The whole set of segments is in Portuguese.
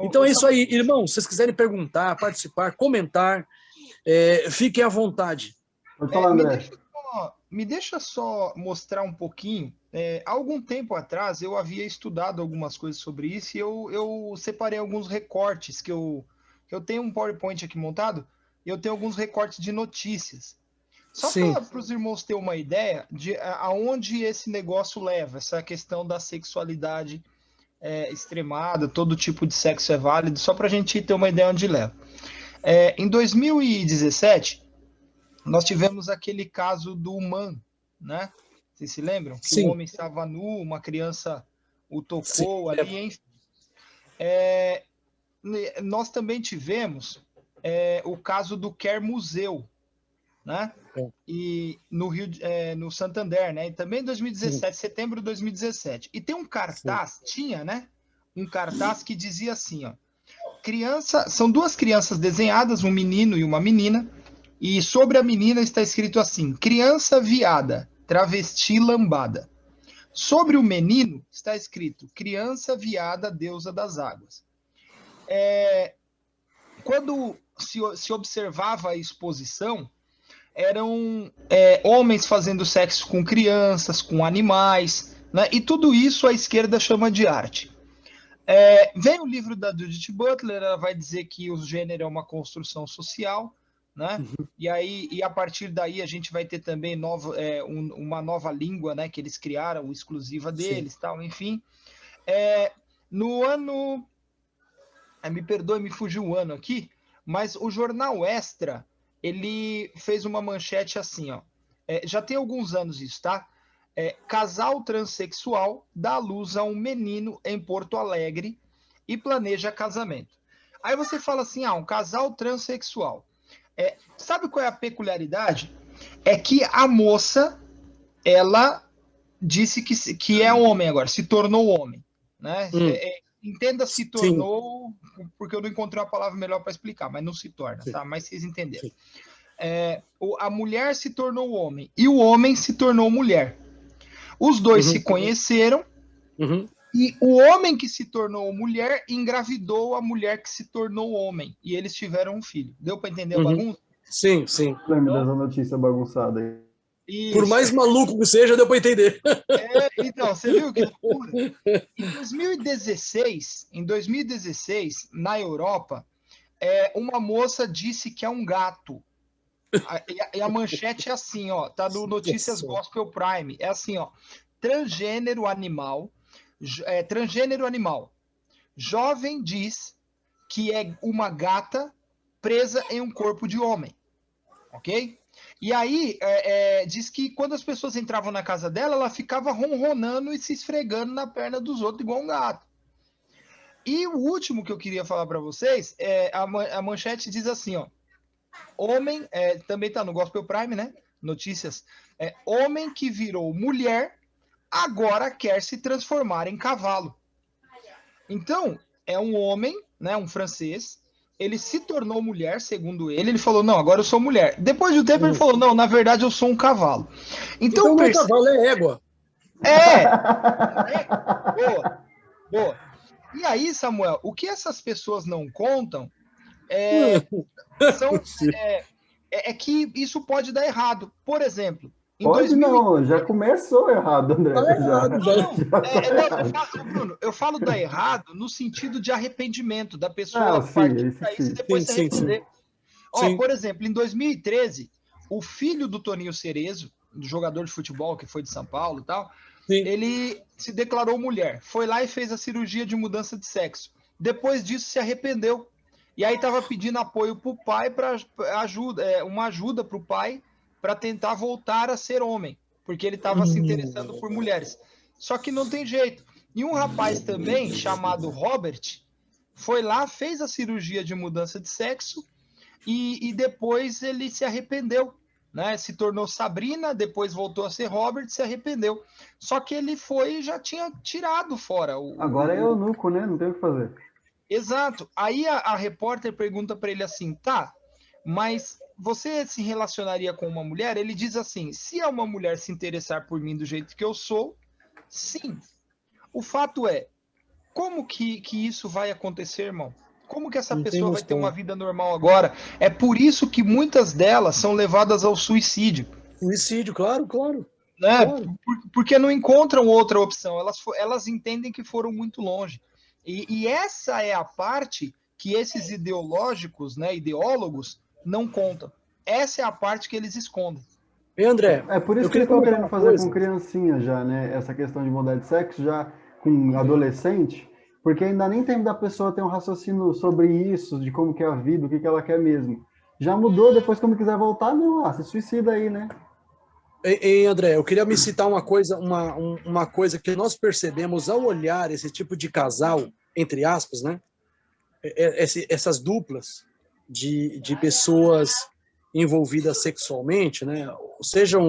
Então é isso aí, irmão. Se vocês quiserem perguntar, participar, comentar, fiquem à vontade. Pode falar, André. Me deixa só mostrar um pouquinho. Há algum tempo atrás eu havia estudado algumas coisas sobre isso e eu separei alguns recortes que eu tenho um PowerPoint aqui montado e eu tenho alguns recortes de notícias. Só para os irmãos terem uma ideia de aonde esse negócio leva, essa questão da sexualidade extremada, todo tipo de sexo é válido, só para a gente ter uma ideia onde leva. Em 2017, nós tivemos aquele caso do Man, né? Vocês se lembram? Que o homem estava nu, uma criança o tocou ali, enfim. Nós também tivemos o caso do Quer Museu, né? E no Rio, no Santander, né? E também em 2017, setembro de 2017. E tem um cartaz, né? Um cartaz que dizia assim, ó. São duas crianças desenhadas, um menino e uma menina, e sobre a menina está escrito assim: criança viada, travesti lambada. Sobre o menino está escrito: criança viada, deusa das águas. Quando se observava a exposição, eram homens fazendo sexo com crianças, com animais, né? E tudo isso a esquerda chama de arte. Vem o livro da Judith Butler, ela vai dizer que o gênero é uma construção social, né? E a partir daí a gente vai ter também uma nova língua, né, que eles criaram, exclusiva deles, tal, enfim. No ano... me perdoe, me fugiu o ano aqui, mas o jornal Extra, ele fez uma manchete assim, ó. Já tem alguns anos isso, tá? Casal transexual dá à luz a um menino em Porto Alegre e planeja casamento. Aí você fala assim, um casal transexual. Sabe qual é a peculiaridade? É que a moça, ela disse que é homem agora, se tornou homem, né? Entenda se tornou, porque eu não encontrei uma palavra melhor para explicar, mas não se torna, tá? Mas vocês entenderam. A mulher se tornou homem e o homem se tornou mulher. Os dois se conheceram e o homem que se tornou mulher engravidou a mulher que se tornou homem e eles tiveram um filho. Deu para entender a bagunça? Sim. Lembro dessa notícia bagunçada aí. Isso. Por mais maluco que seja, deu para entender. Então, você viu que loucura? Em 2016, na Europa, uma moça disse que é um gato. E a manchete é assim, ó, tá no Notícias Gospel Prime. É assim, ó, transgênero animal. Jovem diz que é uma gata presa em um corpo de homem. Ok? E aí, diz que quando as pessoas entravam na casa dela, ela ficava ronronando e se esfregando na perna dos outros, igual um gato. E o último que eu queria falar para vocês, a manchete diz assim, ó. Homem, também está no Gospel Prime, né? Notícias. Homem que virou mulher, agora quer se transformar em cavalo. Então, é um homem, né, um francês, ele se tornou mulher, segundo ele falou, não, agora eu sou mulher. Depois de um tempo ele falou, não, na verdade eu sou um cavalo. Então não é cavalo, é égua. Boa. E aí, Samuel, o que essas pessoas não contam é que isso pode dar errado. Por exemplo, não, já começou errado, André. Bruno, eu falo dar errado no sentido de arrependimento da pessoa partir para isso e depois se arrepender. Por exemplo, em 2013, o filho do Toninho Cerezo, do jogador de futebol que foi de São Paulo e tal, ele se declarou mulher, foi lá e fez a cirurgia de mudança de sexo. Depois disso se arrependeu. E aí estava pedindo apoio para o pai, uma ajuda para o pai para tentar voltar a ser homem, porque ele estava se interessando por mulheres. Só que não tem jeito. E um rapaz também, chamado Robert, foi lá, fez a cirurgia de mudança de sexo e depois ele se arrependeu, né? Se tornou Sabrina, depois voltou a ser Robert, se arrependeu. Só que ele foi e já tinha tirado fora. Agora é eunuco, né? Não tem o que fazer. Exato. Aí a repórter pergunta para ele assim, tá, mas você se relacionaria com uma mulher? Ele diz assim, se é uma mulher se interessar por mim do jeito que eu sou, sim. O fato é, Como que isso vai acontecer, irmão? Como que essa Não pessoa temos vai ter uma como. vida normal agora? É por isso que muitas delas são levadas ao suicídio, Suicídio, claro, claro, né? claro. Porque não encontram outra opção. Elas entendem que foram muito longe. E essa é a parte que esses ideológicos, né, ideólogos, não contam. Essa é a parte que eles escondem. E André, É por eu isso que queria eles estão comentar querendo uma fazer com coisa. criancinha já, né? Essa questão de mudar de sexo já com adolescente, porque ainda nem tempo da pessoa ter um raciocínio sobre isso, de como que é a vida, o que que ela quer mesmo. Já mudou, depois quando quiser voltar, não, se suicida aí, né? André, eu queria me citar uma coisa, uma coisa que nós percebemos ao olhar esse tipo de casal, entre aspas, né? Essas duplas de pessoas envolvidas sexualmente, né? Seja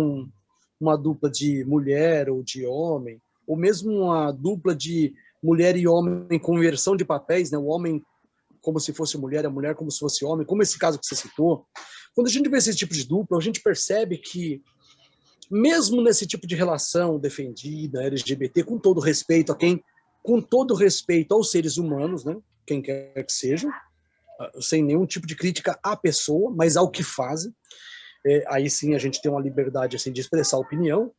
uma dupla de mulher ou de homem, ou mesmo uma dupla de mulher e homem em conversão de papéis, né? O homem como se fosse mulher, a mulher como se fosse homem, como esse caso que você citou. Quando a gente vê esse tipo de dupla, a gente percebe que mesmo nesse tipo de relação defendida, LGBT, com todo respeito aos seres humanos, né, quem quer que seja, sem nenhum tipo de crítica à pessoa, mas ao que fazem, aí sim a gente tem uma liberdade assim, de expressar opinião.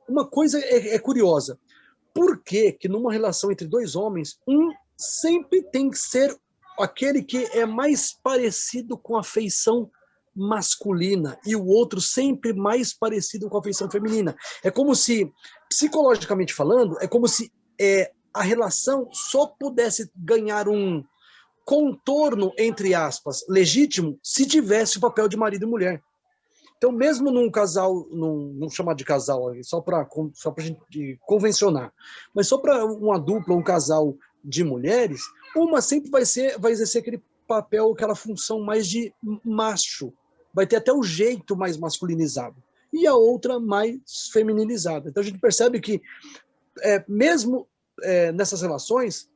Uma coisa é curiosa, por que numa relação entre dois homens, um sempre tem que ser aquele que é mais parecido com a feição masculina e o outro sempre mais parecido com a feição feminina? É como se, psicologicamente falando, é como se a relação só pudesse ganhar um contorno, entre aspas, legítimo, se tivesse o papel de marido e mulher. Então, mesmo num casal, não chamar de casal, só para a gente convencionar, mas só para uma dupla, um casal de mulheres, uma sempre vai exercer aquele papel, aquela função mais de macho, vai ter até o jeito mais masculinizado, e a outra mais feminilizada. Então, a gente percebe que, mesmo nessas relações,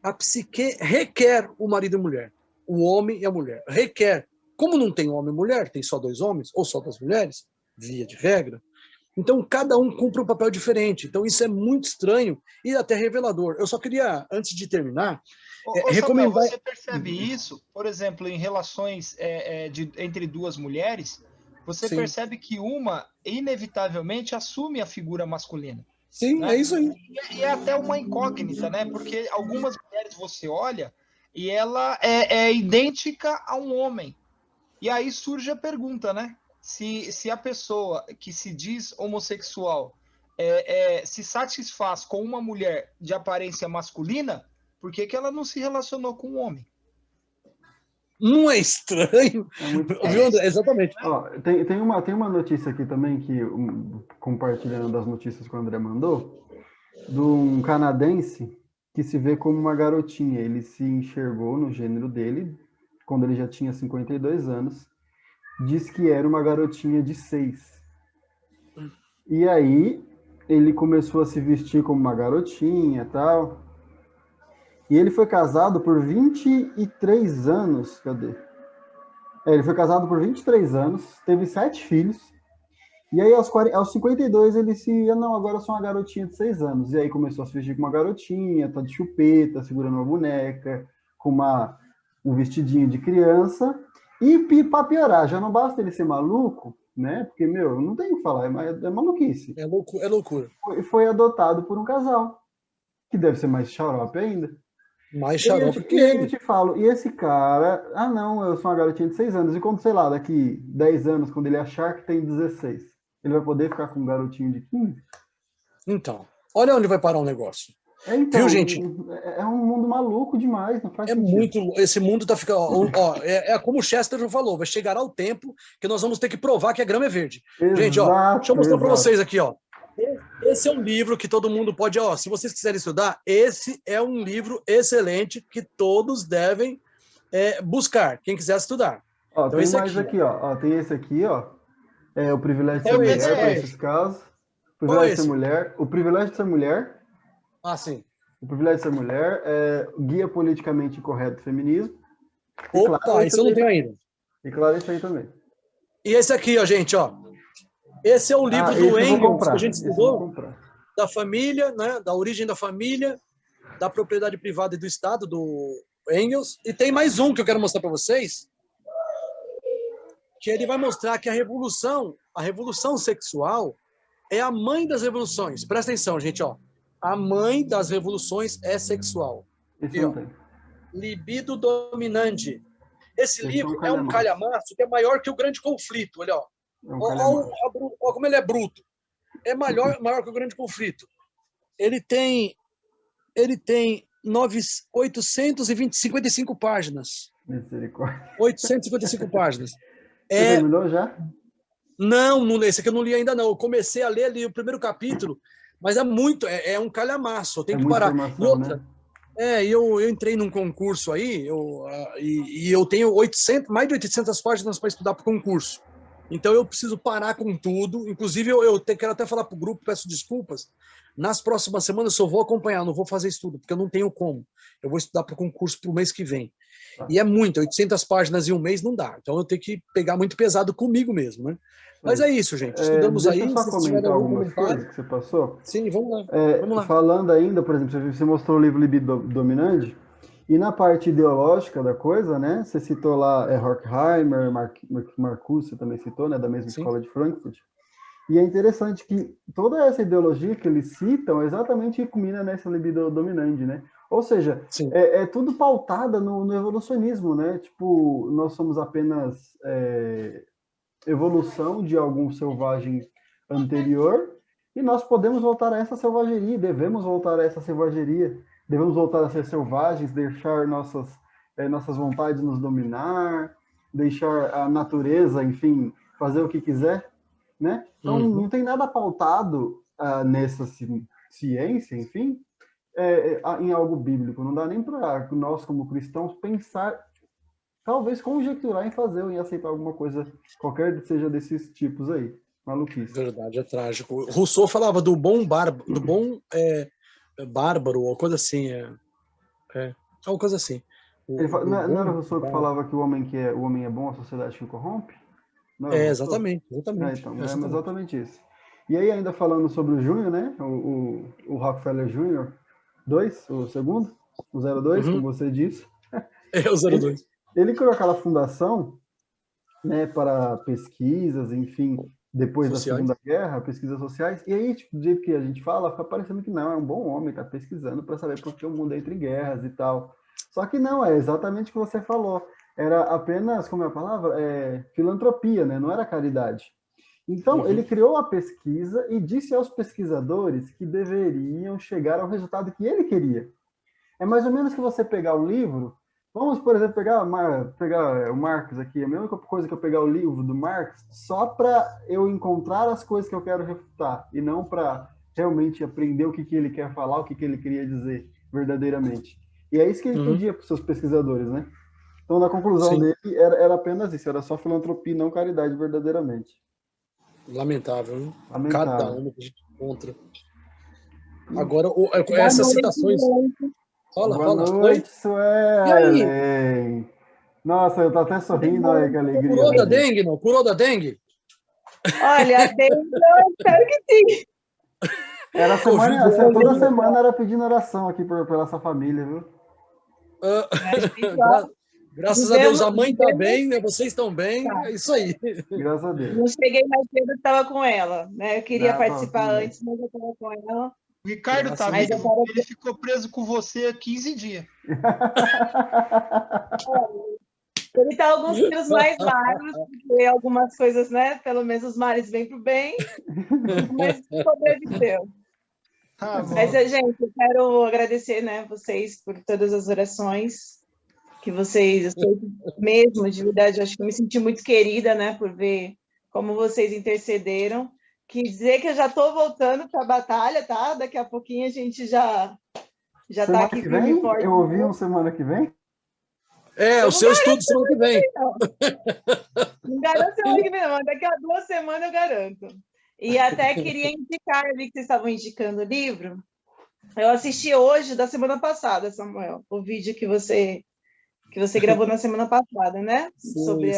a psique requer o marido e a mulher, o homem e a mulher, requer. Como não tem homem e mulher, tem só dois homens ou só duas mulheres, via de regra, então cada um cumpre um papel diferente. Então isso é muito estranho e até revelador. Eu só queria, antes de terminar, Ô Samuel, recomendar... você percebe isso, por exemplo, em relações entre duas mulheres, você Sim, percebe que uma, inevitavelmente, assume a figura masculina, sim, é né? isso aí. E é até uma incógnita, né? Porque algumas mulheres você olha e ela é idêntica a um homem. E aí surge a pergunta, né? Se a pessoa que se diz homossexual se satisfaz com uma mulher de aparência masculina, por que ela não se relacionou com um homem? Não é estranho? É muito Viu, André? estranho. Exatamente. Ó, tem uma notícia aqui também, compartilhando das notícias que o André mandou, de um canadense que se vê como uma garotinha. Ele se enxergou no gênero dele quando ele já tinha 52 anos. Diz que era uma garotinha de 6. E aí ele começou a se vestir como uma garotinha e tal. E ele foi casado por 23 anos. Cadê? Ele foi casado por 23 anos, teve 7 filhos. E aí, aos 52, ele não, agora eu sou uma garotinha de 6 anos. E aí começou a se vestir com uma garotinha, tá de chupeta, segurando uma boneca, com um vestidinho de criança. E para piorar, já não basta ele ser maluco, né? Porque, meu, não tem o que falar, é maluquice. É loucura. Foi adotado por um casal, que deve ser mais xarope ainda. Mais xarope que E aí eu ele. te falo, e esse cara, não, eu sou uma garotinha de 6 anos, e quando, sei lá, daqui 10 anos, quando ele achar que tem 16, ele vai poder ficar com um garotinho de 15? Então, olha onde vai parar o negócio. Então, Viu, gente? é um mundo maluco demais, não faz sentido. Esse mundo tá ficando... como o Chesterton falou, vai chegar ao tempo que nós vamos ter que provar que a grama é verde. Exato, gente, deixa eu mostrar para exato. vocês aqui, Esse é um livro que todo mundo pode, se vocês quiserem estudar, esse é um livro excelente que todos devem buscar, quem quiser estudar. Então, tem esse mais aqui, tem esse aqui, é o privilégio de ser Qual mulher esse? para esses casos. O Qual privilégio de esse? ser mulher. O privilégio de ser mulher. Ah, sim. O privilégio de ser mulher é guia politicamente incorreto do feminismo. Opa, claro, isso eu não tenho ainda. E claro, isso aí também. E esse aqui, gente, esse é o livro do Engels, que a gente estudou, da família, né, da origem da família, da propriedade privada e do Estado, do Engels. E tem mais um que eu quero mostrar para vocês, que ele vai mostrar que a revolução sexual é a mãe das revoluções. Presta atenção, gente, ó. A mãe das revoluções é sexual. Esse E, não ó, tem. Libido Dominante. Esse Esse livro é um calhamaço que é maior que o Grande Conflito. Olha, ó. É um Ó como ele é bruto. É maior que o Grande Conflito. Ele tem 855 páginas. Misericórdia. 855 páginas. Você terminou já? Não, esse aqui eu não li ainda não. Eu comecei a ler ali o primeiro capítulo, mas é um calhamaço, eu tenho que parar. E outra, né? eu entrei num concurso aí, e eu tenho mais de 800 páginas para estudar para o concurso. Então eu preciso parar com tudo. Inclusive, quero até falar para o grupo, peço desculpas. Nas próximas semanas eu só vou acompanhar, não vou fazer estudo, porque eu não tenho como. Eu vou estudar para o concurso para o mês que vem. E é muito, 800 páginas em um mês não dá. Então eu tenho que pegar muito pesado comigo mesmo, né? Mas é isso, gente. Estudamos aí. Deixa eu só comentar algumas coisas que você passou. Sim, vamos lá. Vamos lá. Falando ainda, por exemplo, você mostrou o livro Libido Dominante, e na parte ideológica da coisa, né? Você citou lá Horkheimer, Marcuse, você também citou, né? Da mesma escola de Frankfurt. E é interessante que toda essa ideologia que eles citam exatamente culmina nessa libido dominante, né? Ou seja, é tudo pautada no evolucionismo, né? Tipo, nós somos apenas evolução de algum selvagem anterior e nós podemos voltar a essa selvageria, devemos voltar a essa selvageria, devemos voltar a ser selvagens, deixar nossas vontades nos dominar, deixar a natureza, enfim, fazer o que quiser, né? Então, não tem nada pautado nessa ciência, enfim, em algo bíblico. Não dá nem para nós, como cristãos, pensar, talvez conjecturar em fazer ou em aceitar alguma coisa, qualquer que seja desses tipos aí. Maluquice. Verdade, é trágico. Rousseau falava do bom bárbaro, ou coisa assim. Uma coisa assim. Não era o Rousseau que falava que o homem é bom, a sociedade que o corrompe? Exatamente. Exatamente isso. E aí, ainda falando sobre o Júnior, né? O Rockefeller Júnior 2, o segundo, o 02, como você disse. O 02. Ele criou aquela fundação, né, para pesquisas, enfim, depois da Segunda Guerra, pesquisas sociais, e aí, tipo, do jeito que a gente fala, fica parecendo que não, é um bom homem, está pesquisando para saber por que o mundo entra em guerras e tal. Só que não, é exatamente o que você falou. Era apenas, como é a palavra? Filantropia, né? Não era caridade. Então, ele criou a pesquisa e disse aos pesquisadores que deveriam chegar ao resultado que ele queria. É mais ou menos que você pegar um livro. Vamos, por exemplo, pegar o Marx aqui. A mesma coisa que eu pegar o livro do Marx só para eu encontrar as coisas que eu quero refutar e não para realmente aprender o que ele quer falar, o que ele queria dizer verdadeiramente. E é isso que ele pedia para os seus pesquisadores, né? Então, na conclusão dele, era apenas isso. Era só filantropia e não caridade verdadeiramente. Lamentável, hein? Lamentável. Cada uma que a gente encontra. Agora, essas citações... Boa noite, Suelen. Nossa, eu tô até sorrindo, olha que alegria. Curou da dengue, não? Curou da dengue? Olha, dengue, eu espero que sim. Era toda semana era pedindo oração aqui pela essa família, viu? Graças a Deus, a mãe está bem, né? Vocês estão bem, é isso aí. Graças a Deus. Não cheguei mais cedo, estava com ela, né? Eu queria participar antes, mas eu estava com ela. O Ricardo tá vivo, ele ficou preso com você há 15 dias. Ele tá alguns quilos mais magros, porque algumas coisas, né? Pelo menos os mares vêm pro bem, mas sobreviveu. Mas, gente, eu quero agradecer, né, vocês por todas as orações que vocês, mesmo, de verdade, acho que eu me senti muito querida, né, por ver como vocês intercederam. Que dizer que eu já estou voltando para a batalha, tá? Daqui a pouquinho a gente já está aqui firme e forte. Eu ouvi semana que vem? O seu estudo semana que vem. Não garanto semana que vem, não. Daqui a 2 semanas eu garanto. E até queria indicar, eu vi que vocês estavam indicando o livro. Eu assisti hoje, da semana passada, Samuel, o vídeo que você gravou na semana passada, né? Sobre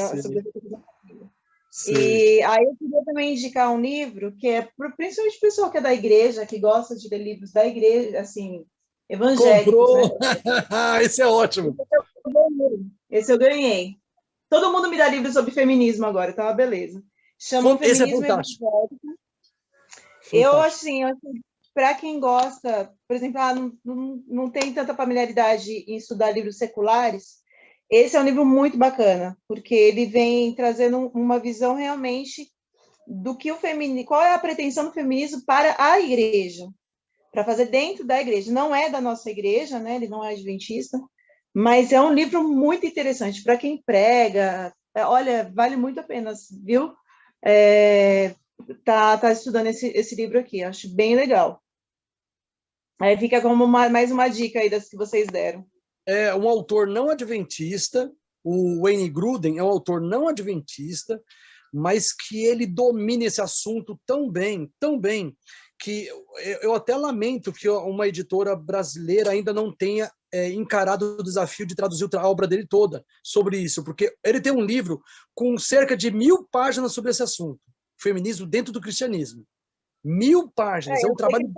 E aí eu queria também indicar um livro que é principalmente o pessoal que é da igreja, que gosta de ler livros da igreja, assim, evangélicos. Comprou! Né? Esse é ótimo. Esse eu ganhei. Todo mundo me dá livro sobre feminismo agora, tá uma beleza. Chama Esse é Feminismo fantástico. Evangélico. Eu, assim, para quem gosta, por exemplo, não tem tanta familiaridade em estudar livros seculares, esse é um livro muito bacana, porque ele vem trazendo uma visão realmente do que o feminismo, qual é a pretensão do feminismo para a igreja, para fazer dentro da igreja. Não é da nossa igreja, né? Ele não é adventista, mas é um livro muito interessante para quem prega. Olha, vale muito a pena, viu? Tá estudando esse livro aqui, acho bem legal. Aí fica como mais uma dica aí das que vocês deram. É um autor não adventista, o Wayne Grudem é um autor não adventista, mas que ele domina esse assunto tão bem, que eu até lamento que uma editora brasileira ainda não tenha encarado o desafio de traduzir a obra dele toda sobre isso, porque ele tem um livro com cerca de 1000 páginas sobre esse assunto, feminismo dentro do cristianismo. 1000 páginas, é um trabalho...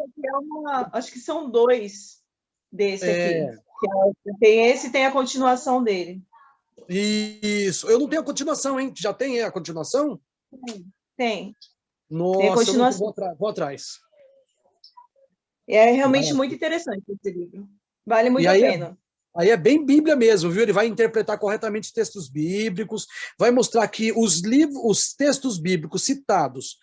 acho que são 2 desse aqui. Tem esse e tem a continuação dele. Isso. Eu não tenho a continuação, hein? Já tem a continuação? Tem. Nossa, tem a continuação. Vou atrás. É realmente muito interessante esse livro. Vale muito a pena. Aí é bem Bíblia mesmo, viu? Ele vai interpretar corretamente textos bíblicos, vai mostrar que os textos bíblicos citados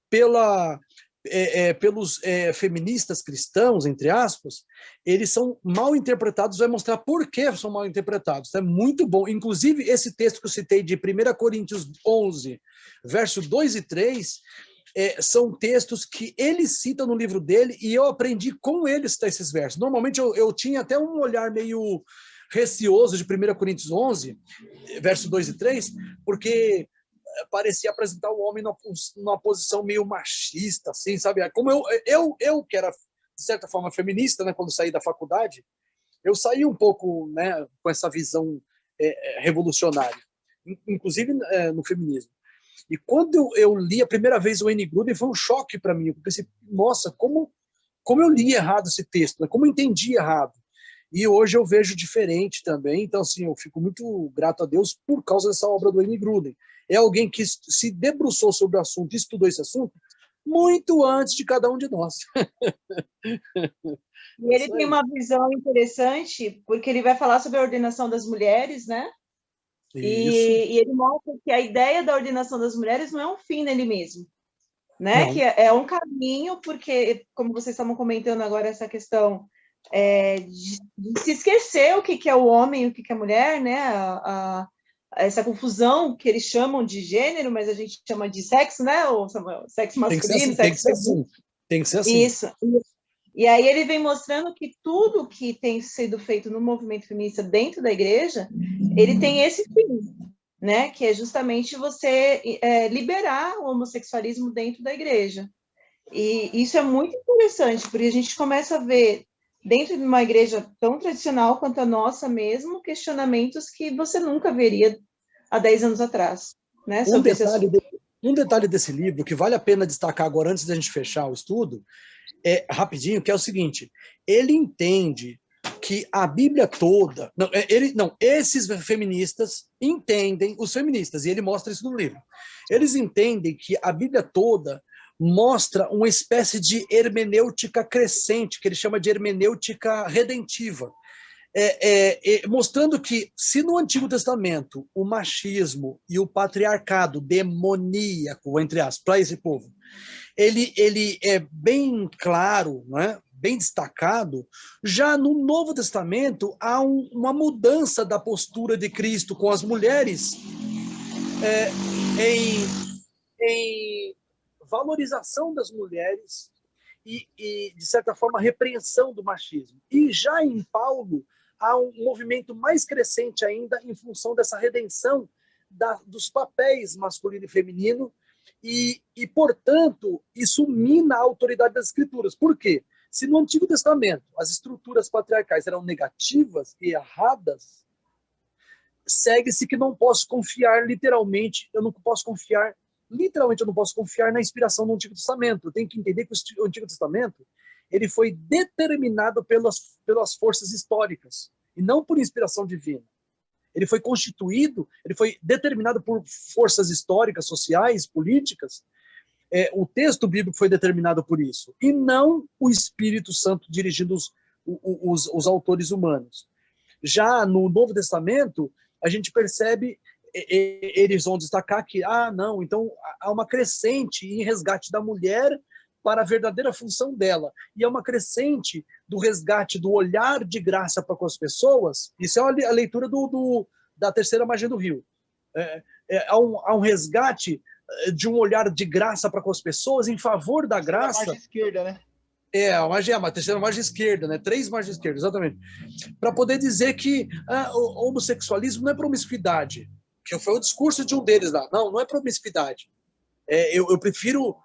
pelos feministas cristãos, entre aspas, eles são mal interpretados, vai mostrar por que são mal interpretados. É muito bom. Inclusive, esse texto que eu citei de 1 Coríntios 11, verso 2 e 3, são textos que ele cita no livro dele e eu aprendi com ele a citar esses versos. Normalmente eu tinha até um olhar meio receoso de 1 Coríntios 11, verso 2 e 3, porque parecia apresentar o homem numa posição meio machista, assim, sabe? Como eu que era, de certa forma, feminista, né, quando saí da faculdade, eu saí um pouco, né, com essa visão revolucionária, inclusive no feminismo. E quando eu li a primeira vez o Wayne Grudem, foi um choque para mim. Eu pensei, nossa, como eu li errado esse texto, né? Como eu entendi errado. E hoje eu vejo diferente também. Então, assim, eu fico muito grato a Deus por causa dessa obra do Wayne Grudem. É alguém que se debruçou sobre o assunto, estudou esse assunto, muito antes de cada um de nós. E ele tem uma visão interessante, porque ele vai falar sobre a ordenação das mulheres, né? E ele mostra que a ideia da ordenação das mulheres não é um fim nele mesmo, né? Não. Que é um caminho, porque, como vocês estavam comentando agora, essa questão de se esquecer o que é o homem e o que é a mulher, né? Essa confusão que eles chamam de gênero, mas a gente chama de sexo, né? Ou sexo masculino, sexo feminino. Tem que ser assim. Isso. E aí ele vem mostrando que tudo que tem sido feito no movimento feminista dentro da igreja, ele tem esse fim, né? Que é justamente você liberar o homossexualismo dentro da igreja. E isso é muito interessante, porque a gente começa a ver, dentro de uma igreja tão tradicional quanto a nossa mesmo, questionamentos que você nunca veria há 10 anos atrás, né? Um detalhe desse livro que vale a pena destacar agora, antes da gente fechar o estudo, rapidinho, que é o seguinte: ele entende que a Bíblia toda... esses feministas entendem, os feministas, e ele mostra isso no livro, eles entendem que a Bíblia toda mostra uma espécie de hermenêutica crescente, que ele chama de hermenêutica redentiva, mostrando que, se no Antigo Testamento o machismo e o patriarcado demoníaco, entre aspas, para esse povo, ele é bem claro, né? Bem destacado, já no Novo Testamento há uma mudança da postura de Cristo com as mulheres em valorização das mulheres e, de certa forma, repreensão do machismo. E já em Paulo há um movimento mais crescente ainda em função dessa redenção dos papéis masculino e feminino e, portanto, isso mina a autoridade das escrituras. Por quê? Se no Antigo Testamento as estruturas patriarcais eram negativas e erradas, segue-se que não posso confiar literalmente, eu não posso confiar na inspiração do Antigo Testamento. Eu tenho que entender que o Antigo Testamento ele foi determinado pelas forças históricas, e não por inspiração divina. Ele foi constituído, ele foi determinado por forças históricas, sociais, políticas. O texto bíblico foi determinado por isso, e não o Espírito Santo dirigindo os autores humanos. Já no Novo Testamento, a gente percebe, eles vão destacar que, não, então há uma crescente em resgate da mulher para a verdadeira função dela, e é uma crescente do resgate do olhar de graça para com as pessoas. Isso é a leitura da terceira margem do rio. Há um resgate de um olhar de graça para com as pessoas em favor da graça. A margem esquerda, né? A terceira margem esquerda, né? 3 margens esquerdas, exatamente. Para poder dizer que o homossexualismo não é promiscuidade, que foi o discurso de um deles lá. Não é promiscuidade. Eu prefiro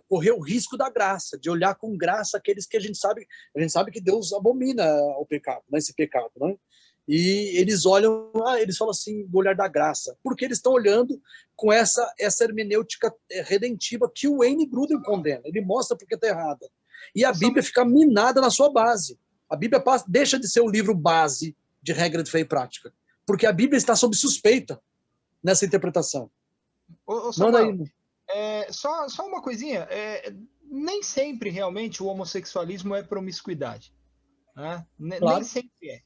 correr o risco da graça, de olhar com graça aqueles que a gente sabe que Deus abomina o pecado, né? Esse pecado, né? E eles olham, eles falam assim, do olhar da graça, porque eles estão olhando com essa hermenêutica redentiva que o Wayne Grudem condena. Ele mostra porque está errada. E a Bíblia fica minada na sua base. A Bíblia deixa de ser o livro base de regra de fé e prática, porque a Bíblia está sob suspeita nessa interpretação. Manda aí. Só uma coisinha. Nem sempre realmente o homossexualismo é promiscuidade. Né? Claro. Nem sempre é.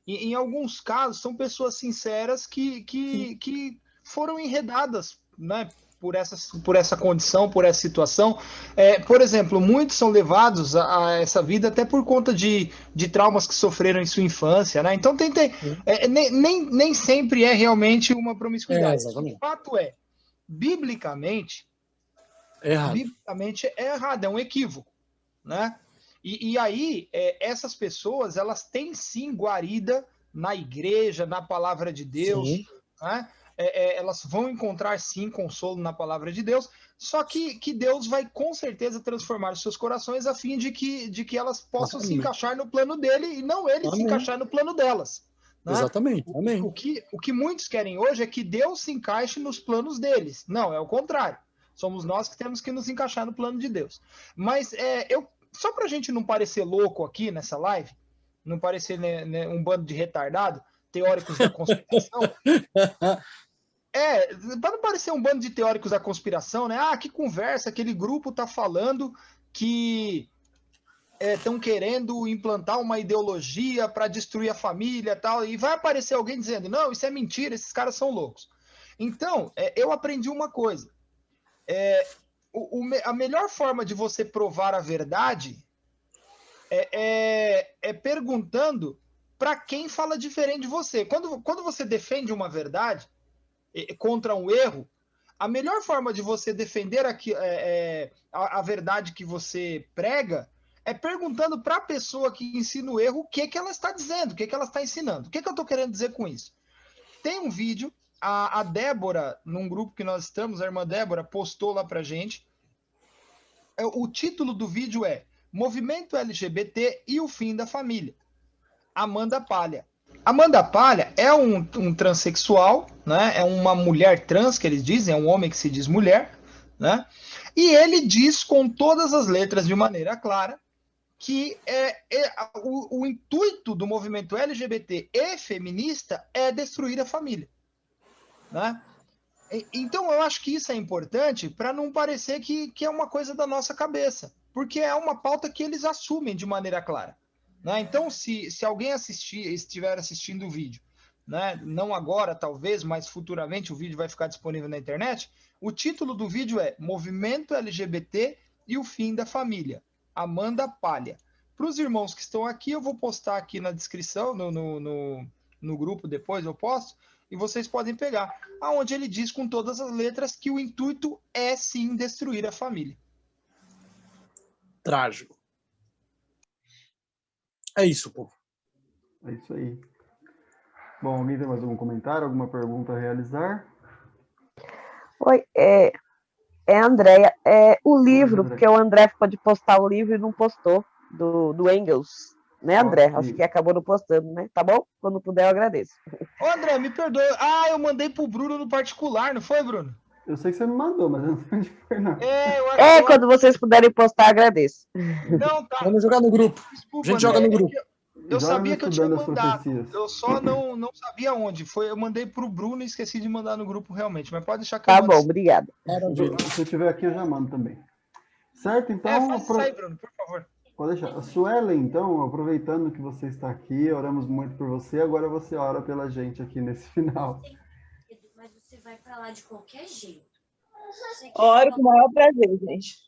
Em alguns casos, são pessoas sinceras que foram enredadas, né, por essa condição, por essa situação. Por exemplo, muitos são levados a essa vida até por conta de traumas que sofreram em sua infância. Né? Então, nem sempre é realmente uma promiscuidade. O fato biblicamente é errado, é um equívoco. Né? E aí, essas pessoas, elas têm sim guarida na igreja, na palavra de Deus, né? Elas vão encontrar sim consolo na palavra de Deus, só que Deus vai com certeza transformar os seus corações a fim de que elas possam se encaixar no plano dele e não ele se encaixar no plano delas. Né? Exatamente. Amém. O que muitos querem hoje é que Deus se encaixe nos planos deles. Não, é o contrário. Somos nós que temos que nos encaixar no plano de Deus. Mas só para a gente não parecer louco aqui nessa live, não parecer né, um bando de retardado, teóricos da conspiração, para não parecer um bando de teóricos da conspiração, né? Que conversa, aquele grupo está falando que estão querendo implantar uma ideologia para destruir a família e tal, e vai aparecer alguém dizendo, não, isso é mentira, esses caras são loucos. Então, eu aprendi uma coisa. A melhor forma de você provar a verdade é perguntando para quem fala diferente de você. Quando você defende uma verdade contra um erro, a melhor forma de você defender a verdade que você prega é perguntando para a pessoa que ensina o erro o que ela está dizendo, o que ela está ensinando. O que eu estou querendo dizer com isso? Tem um vídeo, a Débora, num grupo que nós estamos, a irmã Débora, postou lá para gente. O título do vídeo é Movimento LGBT e o Fim da Família. Amanda Palha. Amanda Palha é um transexual, né? É uma mulher trans, que eles dizem, é um homem que se diz mulher, né? E ele diz com todas as letras, de maneira clara, que o intuito do movimento LGBT e feminista é destruir a família. Né? Então, eu acho que isso é importante para não parecer que é uma coisa da nossa cabeça, porque é uma pauta que eles assumem de maneira clara. Né? Então, se alguém estiver assistindo o vídeo, né? Não agora, talvez, mas futuramente o vídeo vai ficar disponível na internet, o título do vídeo é Movimento LGBT e o Fim da Família, Amanda Palha. Para os irmãos que estão aqui, eu vou postar aqui na descrição, no grupo depois eu posto, e vocês podem pegar, aonde ele diz com todas as letras que o intuito é sim destruir a família. Trágico. É isso, povo. É isso aí. Bom, alguém tem mais algum comentário, alguma pergunta a realizar? Oi, é a Andréia. O livro, porque o André ficou de postar o livro e não postou, do Engels. Né, André? Okay. Acho que acabou não postando, né? Tá bom? Quando puder, eu agradeço. Ô, André, me perdoe. Eu mandei pro Bruno no particular, não foi, Bruno? Eu sei que você me mandou, mas eu não sei onde foi, não. Quando vocês puderem postar, agradeço. Não, tá. Vamos jogar no grupo. Desculpa, A gente joga no grupo. Eu sabia que eu tinha Estudando as mandado. Profecias. Eu só não sabia onde. Eu mandei pro Bruno e esqueci de mandar no grupo realmente. Mas pode deixar que Tá eu mando. bom, obrigada. Se eu tiver aqui, eu já mando também. Certo? Então. Faz isso aí, Bruno, por favor. Pode deixar. Suelen, então, aproveitando que você está aqui, oramos muito por você, agora você ora pela gente aqui nesse final. Mas você vai pra lá de qualquer jeito. Oro com o maior prazer, gente.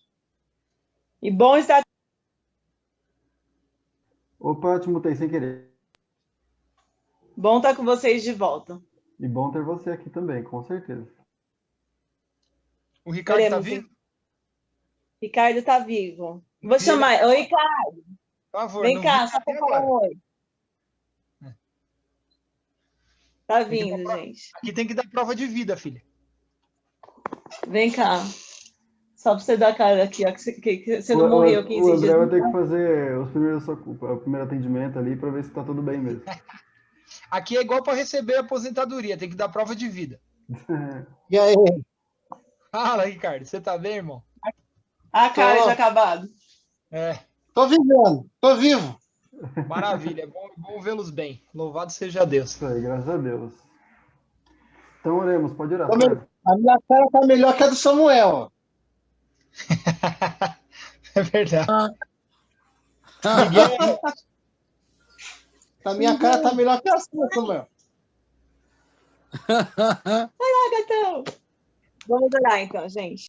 E bom estar. Opa, te mutei sem querer. Bom estar com vocês de volta. E bom ter você aqui também, com certeza. O Ricardo está vivo? Ricardo está vivo. Vou chamar. Oi, Ricardo. Por favor, vem cá, só para falar um oi. Tá vindo, gente. Aqui tem que dar prova de vida, filha. Vem cá. Só para você dar cara aqui, ó, que você não morreu 15 dias. O André vai ter que fazer o primeiro atendimento ali para ver se está tudo bem mesmo. Aqui é igual para receber a aposentadoria, tem que dar prova de vida. E aí? Fala, Ricardo, você tá bem, irmão? A cara de acabado. Tô vivendo, tô vivo. Maravilha, é bom vê-los bem. Louvado seja Deus. Isso aí, graças a Deus. Então oremos, pode orar. A minha cara tá melhor que a do Samuel. É verdade. A minha cara tá melhor que a sua, Samuel. Vai lá, gatão. Vamos orar então, gente.